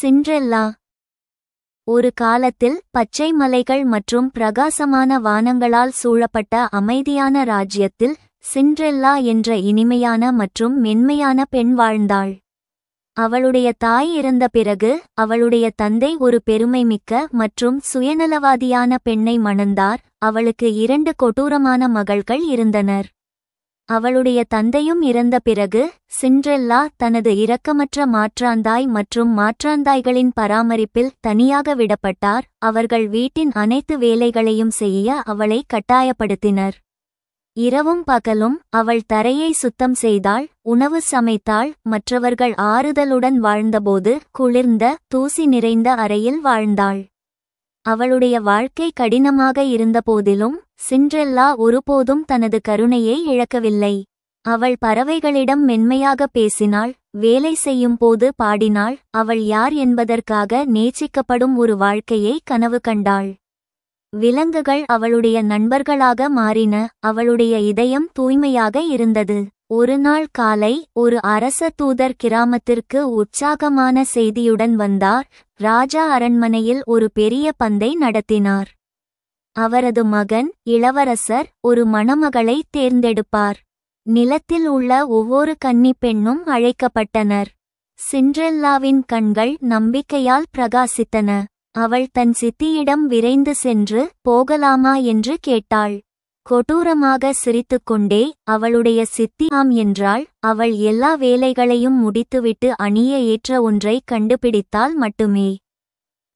Cinderella. ஒரு காலத்தில் பச்சை மலைகள் மற்றும் பிரகாசமான வானங்களால் சூழப்பட்ட அமைதியான ராஜ்யத்தில் சிண்ட்ரெல்லா என்ற இனிமையான மற்றும் மென்மையான பெண் வாழ்ந்தாள். அவளுடைய தாய் இறந்த பிறகு அவளுடைய தந்தை ஒரு பெருமைமிக்க மற்றும் சுயநலவாதியான பெண்ணை மணந்தார். அவளுக்கு 2 கொடூரமான மகள்கள் இருந்தனர். அவளுடைய தந்தையும் இறந்த பிறகு சிண்ட்ரெல்லா தனது இரக்கமற்ற மாற்றாந்தாய் மற்றும் மாற்றாந்தாய்களின் பராமரிப்பில் தனியாக விடப்பட்டார். அவர்கள் வீட்டின் அனைத்து வேலைகளையும் செய்ய அவளை கட்டாயப்படுத்தினர். இரவும் பகலும் அவள் தரையை சுத்தம் செய்தாள், உணவு சமைத்தாள். மற்றவர்கள் ஆறுதலுடன் வாழ்ந்தபோது குளிர்ந்த தூசி நிறைந்த அறையில் வாழ்ந்தாள். அவளுடைய வாழ்க்கை கடினமாக இருந்தபோதிலும் சிண்ட்ரெல்லா ஒருபோதும் தனது கருணையை இழக்கவில்லை. அவள் பறவைகளிடம் மென்மையாக பேசினாள், வேலை செய்யும் போது பாடினாள். அவள் யார் என்பதற்காக நேசிக்கப்படும் ஒரு வாழ்க்கையை கனவு கண்டாள். விலங்குகள் அவளுடைய நண்பர்களாக மாறின. அவளுடைய இதயம் தூய்மையாக இருந்தது. ஒரு நாள் காலை ஒரு அரச தூதர் கிராமத்திற்கு உற்சாகமான செய்தியுடன் வந்தார். ராஜா அரண்மனையில் ஒரு பெரிய பந்தை நடத்தினார். அவரது மகன் இளவரசர் ஒரு மணமகளை தேர்ந்தெடுப்பார். நிலத்தில் உள்ள ஒவ்வொரு கன்னிப் பெண்ணும் அழைக்கப்பட்டனர். சிண்ட்ரெல்லாவின் கண்கள் நம்பிக்கையால் பிரகாசித்தன. அவள் தன் சித்தியிடம் விரைந்து சென்று போகலாமா என்று கேட்டாள். கொடூரமாக சிரித்துக்கொண்டே அவளுடைய சித்தி ஆம் என்றாள். அவள் எல்லா வேலைகளையும் முடித்துவிட்டு அணிய ஏற்ற ஒன்றை கண்டுபிடித்தால் மட்டுமே.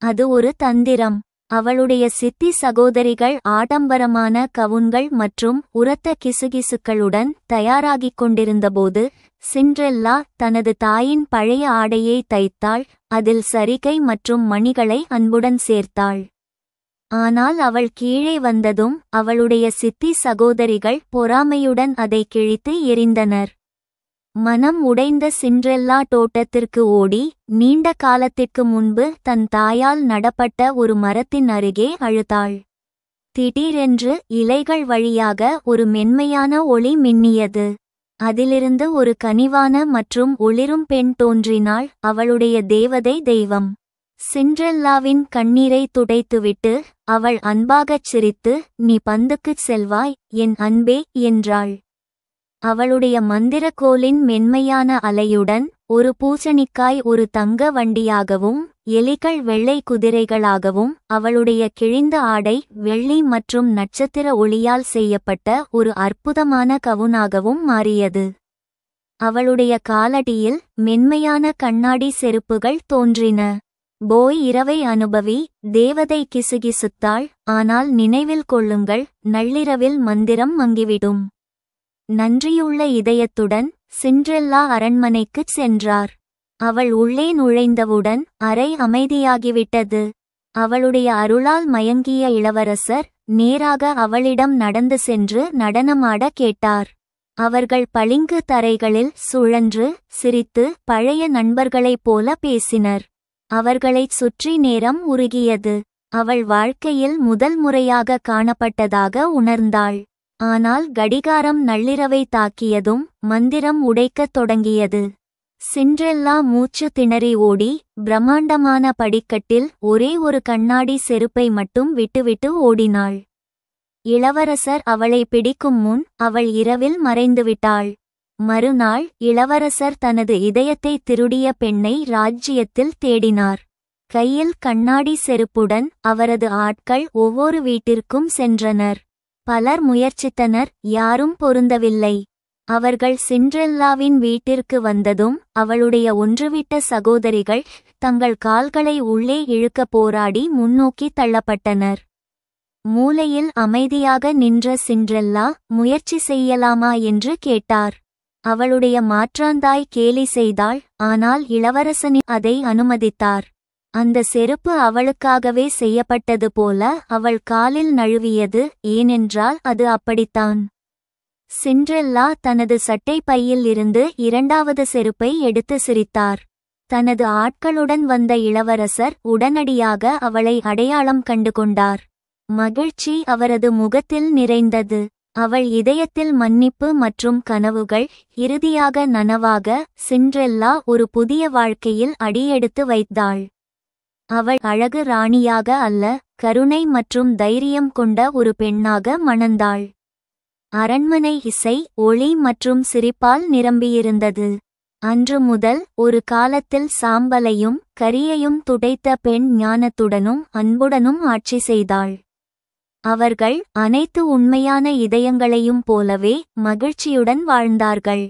அது ஒரு தந்திரம். அவளுடைய சித்தி சகோதரிகள் ஆடம்பரமான கவுன்கள் மற்றும் உரத்த கிசுகிசுக்களுடன் தயாராகிக் கொண்டிருந்தபோது சிண்ட்ரெல்லா தனது தாயின் பழைய ஆடையை தைத்தாள். அதில் சரிகை மற்றும் மணிகளை அன்புடன் சேர்த்தாள். ஆனால் அவள் கீழே வந்ததும் அவளுடைய சித்தி சகோதரிகள் பொறாமையுடன் அதை கிழித்து எறிந்தனர். மனம் உடைந்த சிண்ட்ரெல்லா தோட்டத்திற்கு ஓடி நீண்ட காலத்திற்கு முன்பு தன் தாயால் நடப்பட்ட ஒரு மரத்தின் அருகே அழுதாள். திடீரென்று இலைகள் வழியாக ஒரு மென்மையான ஒளி மின்னியது. அதிலிருந்து ஒரு கனிவான மற்றும் ஒளிரும் பெண் தோன்றினாள். அவளுடைய தேவதை தெய்வம். சிண்ட்ரெல்லாவின் கண்ணீரை துடைத்துவிட்டு அவள் அன்பாகச் சிரித்து, நீ பந்துக்குச் செல்வாய் என் அன்பே என்றாள். அவளுடைய மந்திரக்கோலின் மென்மையான அலையுடன் ஒரு பூசணிக்காய் ஒரு தங்க வண்டியாகவும் எலிகள் வெள்ளை குதிரைகளாகவும் அவளுடைய கிழிந்த ஆடை வெள்ளி மற்றும் நட்சத்திர ஒளியால் செய்யப்பட்ட ஒரு அற்புதமான கவுனாகவும் மாறியது. அவளுடைய காலடியில் மென்மையான கண்ணாடி செருப்புகள் தோன்றின. போய் இரவை அனுபவி, தேவதை கிசுகிசுத்தாள். ஆனால் நினைவில் கொள்ளுங்கள், நள்ளிரவில் மந்திரம் மங்கிவிடும். நன்றியுள்ள இதயத்துடன் சிண்ட்ரெல்லா அரண்மனைக்குச் சென்றார். அவள் உள்ளே நுழைந்தவுடன் அறை அமைதியாகிவிட்டது. அவளுடைய அருளால் மயங்கிய இளவரசர் நேராக அவளிடம் நடந்து சென்று நடனமாட கேட்டார். அவர்கள் பளிங்கு தரைகளில் சுழன்று சிரித்து பழைய நண்பர்களைப் போல பேசினர். அவர்களைச் சுற்றி நேரம் உருகியது. அவள் வாழ்க்கையில் முதல் முறையாக காணப்பட்டதாக உணர்ந்தாள். ஆனால் கடிகாரம் நள்ளிரவை தாக்கியதும் மந்திரம் உடைக்கத் தொடங்கியது. சிண்ட்ரெல்லா மூச்சு திணறி ஓடி பிரம்மாண்டமான படிக்கட்டில் ஒரே ஒரு கண்ணாடி செருப்பை மட்டும் விட்டுவிட்டு ஓடினாள். இளவரசர் அவளை பிடிக்கும் முன் அவள் இரவில் மறைந்துவிட்டாள். மறுநாள் இளவரசர் தனது இதயத்தை திருடிய பெண்ணை ராஜ்ஜியத்தில் தேடினார். கையில் கண்ணாடி செருப்புடன் அவரது ஆட்கள் ஒவ்வொரு வீட்டிற்கும் சென்றனர். பலர் முயற்சித்தனர், யாரும் பொருந்தவில்லை. அவர்கள் சிண்ட்ரெல்லாவின் வீட்டிற்கு வந்ததும் அவளுடைய ஒன்றுவிட்ட சகோதரிகள் தங்கள் கால்களை உள்ளே இழுக்க போராடி முன்னோக்கி தள்ளப்பட்டனர். மூலையில் அமைதியாக நின்ற சிண்ட்ரெல்லா முயற்சி செய்யலாமா என்று கேட்டார். அவளுடைய மாற்றாந்தாய் கேலி செய்தாள். ஆனால் இளவரசனி அதை அனுமதித்தார். அந்த செருப்பு அவளுக்காகவே செய்யப்பட்டது போல அவள் காலில் நழுவியது. ஏனென்றால் அது அப்படித்தான். சிண்ட்ரெல்லா தனது சட்டை பையில் இருந்து 2வது செருப்பை எடுத்து சிரித்தார். தனது ஆட்களுடன் வந்த இளவரசர் உடனடியாக அவளை அடையாளம் கண்டுகொண்டார். மகிழ்ச்சி அவரது முகத்தில் நிறைந்தது. அவள் இதயத்தில் மன்னிப்பு மற்றும் கனவுகள் இறுதியாக நனவாக சிண்ட்ரெல்லா ஒரு புதிய வாழ்க்கையில் அடியெடுத்து வைத்தாள். அவள் அழகு ராணியாக அல்ல, கருணை மற்றும் தைரியம் கொண்ட ஒரு பெண்ணாக மணந்தாள். அரண்மனை இசை, ஒளி மற்றும் சிரிப்பால் நிரம்பியிருந்தது. அன்று முதல் ஒரு காலத்தில் சாம்பலையும் கரியையும் துடைத்த பெண் ஞானத்துடனும் அன்புடனும் ஆட்சி செய்தாள். அவர்கள் அனைத்து உண்மையான இதயங்களையும் போலவே மகிழ்ச்சியுடன் வாழ்ந்தார்கள்.